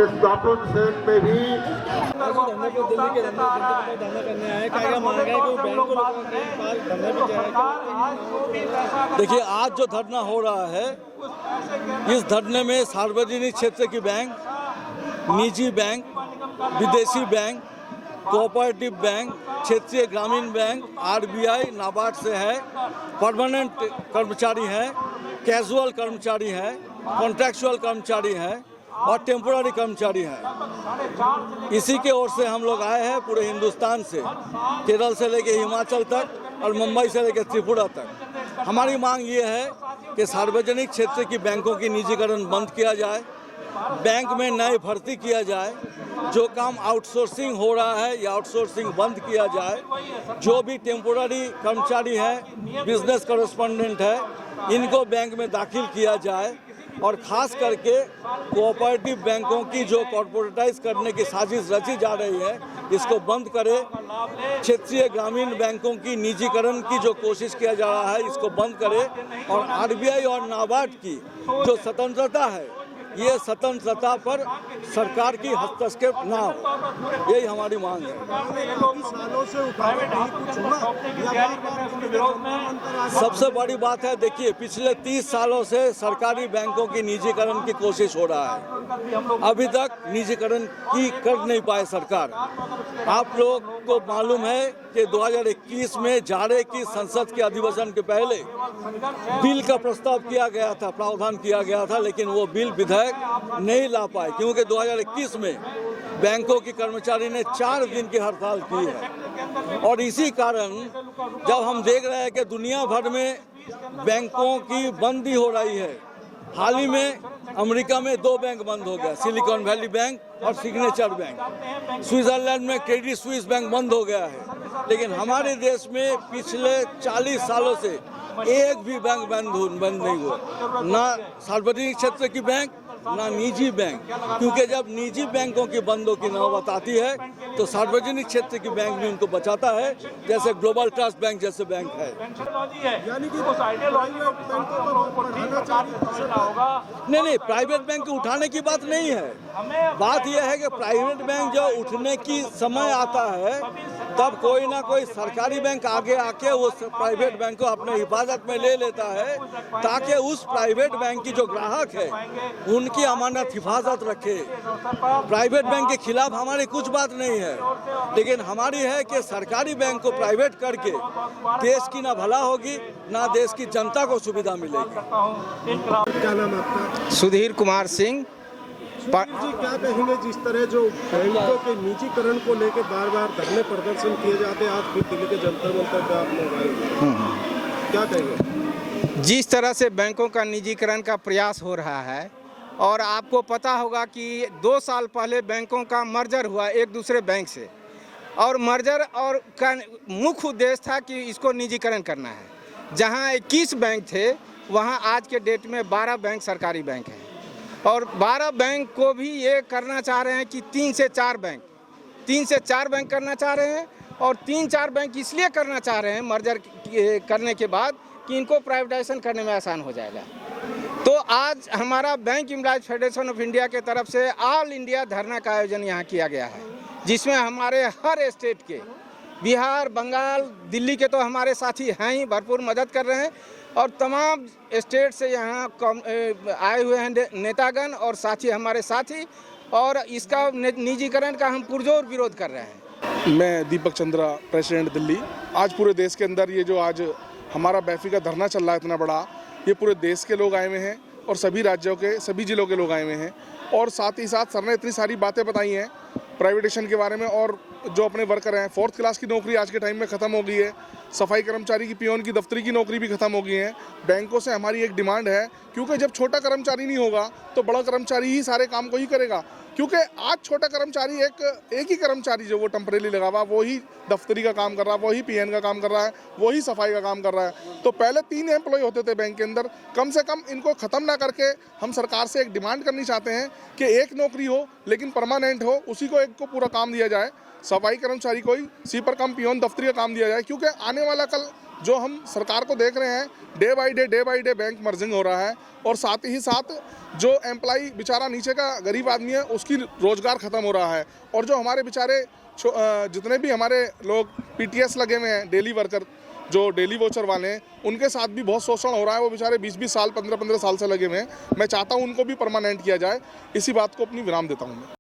हमने स्थापन सेन में भी देखिए, आज जो धरना हो रहा है, इस धरने में सार्वजनिक क्षेत्र की बैंक, निजी बैंक, विदेशी बैंक, कोऑपरेटिव बैंक, क्षेत्रीय ग्रामीण बैंक, आरबीआई, नाबार्ड से है, परमानेंट कर्मचारी हैं, कैजुअल कर्मचारी हैं, कॉन्ट्रैक्चुअल कर्मचारी हैं और टेम्पोररी कर्मचारी हैं। इसी के ओर से हम लोग आए हैं पूरे हिंदुस्तान से, केरल से लेकर हिमाचल तक और मुंबई से लेकर त्रिपुरा तक। हमारी मांग ये है कि सार्वजनिक क्षेत्र की बैंकों की निजीकरण बंद किया जाए, बैंक में नए भर्ती किया जाए, जो काम आउटसोर्सिंग हो रहा है या आउटसोर्सिंग बंद किया जाए, जो भी टेम्पोररी कर्मचारी हैं, बिजनेस कॉरेस्पॉन्डेंट है, इनको बैंक में दाखिल किया जाए और ख़ास करके कोऑपरेटिव बैंकों की जो कॉर्पोरेटाइज करने की साजिश रची जा रही है, इसको बंद करे। क्षेत्रीय ग्रामीण बैंकों की निजीकरण की जो कोशिश किया जा रहा है, इसको बंद करे और आरबीआई और नाबार्ड की जो स्वतंत्रता है, ये स्वतंत्रता पर सरकार की हस्तक्षेप ना हो, यही हमारी मांग है। सबसे बड़ी बात है, देखिए, पिछले 30 सालों से सरकारी बैंकों की निजीकरण की कोशिश हो रहा है, अभी तक निजीकरण की कर नहीं पाए सरकार। आप लोग को मालूम है कि 2021 में जाड़े की संसद के अधिवेशन के पहले बिल का प्रस्ताव किया गया था, प्रावधान किया गया था, लेकिन वो बिल विधेयक नहीं ला पाए क्योंकि 2021 में बैंकों की कर्मचारी ने 4 दिन की हड़ताल की है। और इसी कारण जब हम देख रहे हैं कि दुनिया भर में बैंकों की बंदी हो रही है, हाल ही में अमेरिका में 2 बैंक बंद हो गया, सिलिकॉन वैली बैंक और सिग्नेचर बैंक। स्विट्जरलैंड में क्रेडिट स्विस बैंक बंद हो गया है, लेकिन हमारे देश में पिछले 40 सालों से एक भी बैंक बंद नहीं हुआ, ना सार्वजनिक क्षेत्र की बैंक, ना निजी बैंक, क्योंकि जब निजी बैंकों की बंदों की नौबत आती है तो सार्वजनिक क्षेत्र की बैंक भी उनको बचाता है, जैसे ग्लोबल ट्रस्ट बैंक जैसे बैंक है। नहीं, प्राइवेट बैंक को उठाने की बात नहीं है। बात यह है कि प्राइवेट बैंक जो उठने की समय आता है, तब कोई ना कोई सरकारी बैंक आगे आके उस प्राइवेट बैंक को अपने हिफाजत में ले लेता है, ताकि उस प्राइवेट बैंक की जो ग्राहक है उनकी अमानत हिफाजत रखे। प्राइवेट बैंक के खिलाफ हमारी कुछ बात नहीं है, लेकिन हमारी है कि सरकारी बैंक को प्राइवेट करके देश की ना भला होगी, ना देश की जनता को सुविधा मिलेगी। क्या नाम है आपका? सुधीर कुमार सिंह। जी, क्या कहेंगे, जिस तरह जो बैंकों के निजीकरण को लेकर बार-बार धरने प्रदर्शन किए जाते हैं, आज फिर दिल्ली के जंतर मंतर पे आप लोग आए, क्या कहेंगे? जिस तरह से बैंकों का निजीकरण का प्रयास हो रहा है, और आपको पता होगा कि 2 साल पहले बैंकों का मर्जर हुआ एक दूसरे बैंक से, और मर्जर और का मुख्य उद्देश्य था कि इसको निजीकरण करना है। जहां 21 बैंक थे, वहां आज के डेट में 12 बैंक सरकारी बैंक हैं, और 12 बैंक को भी ये करना चाह रहे हैं कि 3 से 4 बैंक करना चाह रहे हैं। और 3-4 बैंक इसलिए करना चाह रहे हैं मर्जर करने के बाद कि इनको प्राइवेटाइजेशन करने में आसान हो जाएगा। तो आज हमारा bank employees federation of India के तरफ से ऑल इंडिया धरना का आयोजन यहाँ किया गया है, जिसमें हमारे हर स्टेट के, बिहार, बंगाल, दिल्ली के तो हमारे साथी हैं ही, भरपूर मदद कर रहे हैं, और तमाम स्टेट से यहाँ आए हुए हैं नेतागण और साथी, हमारे साथी, और इसका निजीकरण का हम पुरजोर विरोध कर रहे हैं। मैं दीपक चंद्रा, प्रेसिडेंट दिल्ली। आज पूरे देश के अंदर ये जो आज हमारा बैफी का धरना चल रहा है इतना बड़ा, ये पूरे देश के लोग आए हुए हैं और सभी राज्यों के, सभी जिलों के लोग आए हुए हैं, और साथ ही साथ सर ने इतनी सारी बातें बताई हैं प्राइवेटेशन के बारे में, और जो अपने वर्कर हैं, 4th क्लास की नौकरी आज के टाइम में ख़त्म हो गई है, सफाई कर्मचारी की, पियोन की, दफ्तरी की नौकरी भी ख़त्म हो गई है। बैंकों से हमारी एक डिमांड है, क्योंकि जब छोटा कर्मचारी नहीं होगा तो बड़ा कर्मचारी ही सारे काम को ही करेगा, क्योंकि आज छोटा कर्मचारी एक ही कर्मचारी जो वो टेम्परेरी लगा हुआ, वो ही दफ्तरी का काम कर रहा है, वो ही पीएन का काम कर रहा है, वो ही सफाई का काम कर रहा है। तो पहले 3 एम्प्लॉय होते थे बैंक के अंदर, कम से कम इनको ख़त्म ना करके हम सरकार से एक डिमांड करनी चाहते हैं कि एक नौकरी हो लेकिन परमानेंट हो, उसी को एक को पूरा काम दिया जाए, सफाई कर्मचारी को ही सी पर कम, पियोन, दफ्तरी का काम दिया जाए, क्योंकि आने वाला कल जो हम सरकार को देख रहे हैं, day by day bank merging हो रहा है, और साथ ही साथ जो एम्प्लॉई बेचारा नीचे का गरीब आदमी है उसकी रोज़गार ख़त्म हो रहा है, और जो हमारे बेचारे जितने भी हमारे लोग PTS लगे हुए हैं, डेली वर्कर जो डेली वोचर वाले हैं, उनके साथ भी बहुत शोषण हो रहा है। वो बेचारे 20-20 साल 15-15 साल से लगे हुए हैं। मैं चाहता हूं उनको भी परमानेंट किया जाए। इसी बात को अपनी विराम देता हूं मैं।